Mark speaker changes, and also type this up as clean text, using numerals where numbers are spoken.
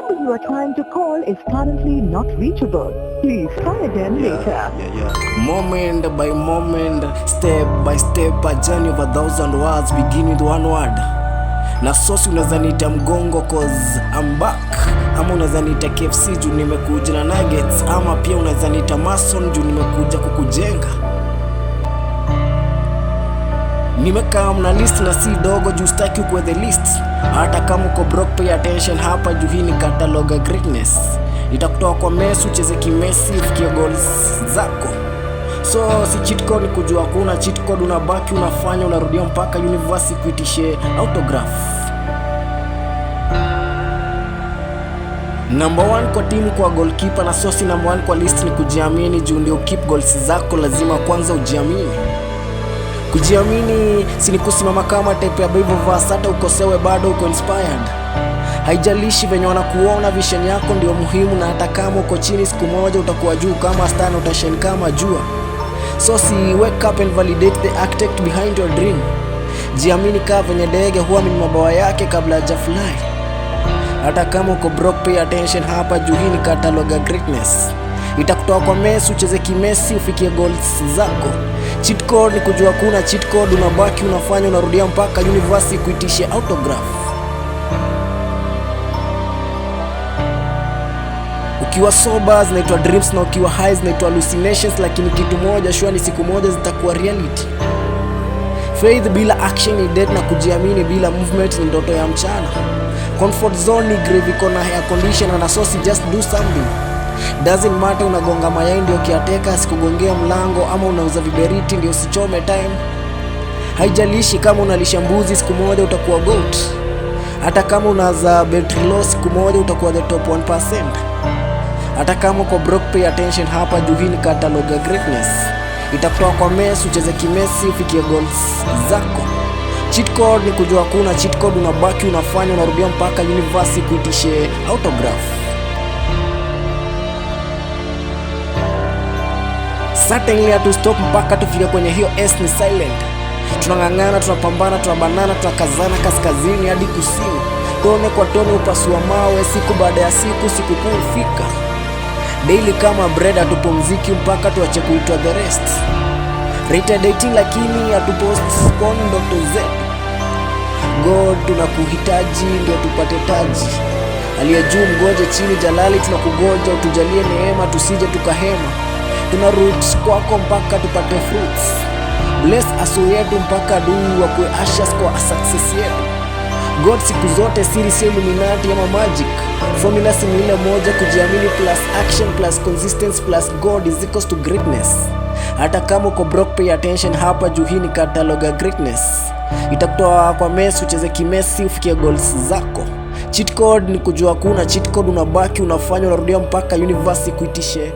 Speaker 1: number you are trying to call is currently not reachable. Please try again later.
Speaker 2: Moment by moment, step by step, a journey of 1,000 words begin with one word. Na sosi unaweza niita mgongo cause I'm back, ama unaweza niita KFC juu nimekuja na nuggets, ama pia unaweza niita mason juu nimekuja kukujenga. Nimekaa mna list na si dogo juu staki ukwe the list. Hata kama uko broke pay attention hapa juu hii ni catalog ya greatness. Itakutoa kwa mess ucheze kimesi ufikie goals zako. So si cheat code ni kujua kuna cheat code, unabaki unafanya unarudia mpaka university kuitishe autograph. Number 1 kwa timu kwa goalkeeper na sosi number 1 kwa list ni kujiamini juu ndio keep goals zako lazima kwanza ujiamini. Kujiamini si ni kusimama kama type ya Bible verse, hata ukosewe bado uko inspired. Haijalishi venye wanakuona, vision yako ndio muhimu, na hata kama uko chini siku moja utakuwa juu kama star na utashine kama jua. So si wake up and validate the architect behind your dream. Jiamini kama venye ndege huamini mabawa yake kabla hajafly. Hata kama uko broke pay attention hapa juu hii ni catalog ya greatness. Itakutoa kwa mess ucheze kimesi ufikie goals zako. Cheat code ni kujua kuna cheat code, unabaki unafanya unarudia mpaka university kuitisha autograph. Ukiwa sober zinaitwa dreams na ukiwa high zinaitwa hallucinations, lakini kitu moja sure ni siku moja zitakuwa reality. Faith bila action ni dead, na kujiamini bila movement ni ndoto ya mchana. Comfort zone ni grave iko na air conditioner na sosi just do something. Doesn't matter unagonga mayai ndio kiateka sikugongea mlango, ama unauza viberiti ndio sichome time. Haijalishi kama unalisha mbuzi siku moja utakuwa goat. Hata kama unaza battery loss siku moja utakuwa the top 1%. Hata kama uko broke pay attention hapa juu hii ni catalog ya greatness. Itakutoa kwa mess ucheze kimesi ufikie goals zako. Cheat code ni kujua kuna cheat code, unabaki unafanya unarudia mpaka university kuitishe autograph. Certainly hatu stop mpaka tufike kwenye hiyo S ni silent. Tunangangana, tunapambana, tunabanana, tunakazana kaskazini hadi kusini. Tone kwa tone upasua mawe, siku baada ya siku, siku kuu ufika. Daily kama bread hatupumziki mpaka tuache kuitwa the rest. Rate dating lakini hatupostpone ndoto zetu. God tunakuhitaji ndio tupate taji. Aliye juu mgoje chini jalali, tunakugoja utujalie neema tusije tukahema. Tuna roots kwako mpaka tupate fruits. Bless aso yetu mpaka adui wakwe ashes kwa success yetu. God siku zote siri sio Illuminati ama magic. Formula si ile moja, kujiamini plus action plus consistency plus God is equals to greatness. Hata kama uko broke pay attention hapa juu hii ni catalog ya greatness. Itakutoa kwa mess ucheze kimesi ufikie goals zako. Cheat code ni kujua kuna cheat code, unabaki unafanya unarudia mpaka university kuitishe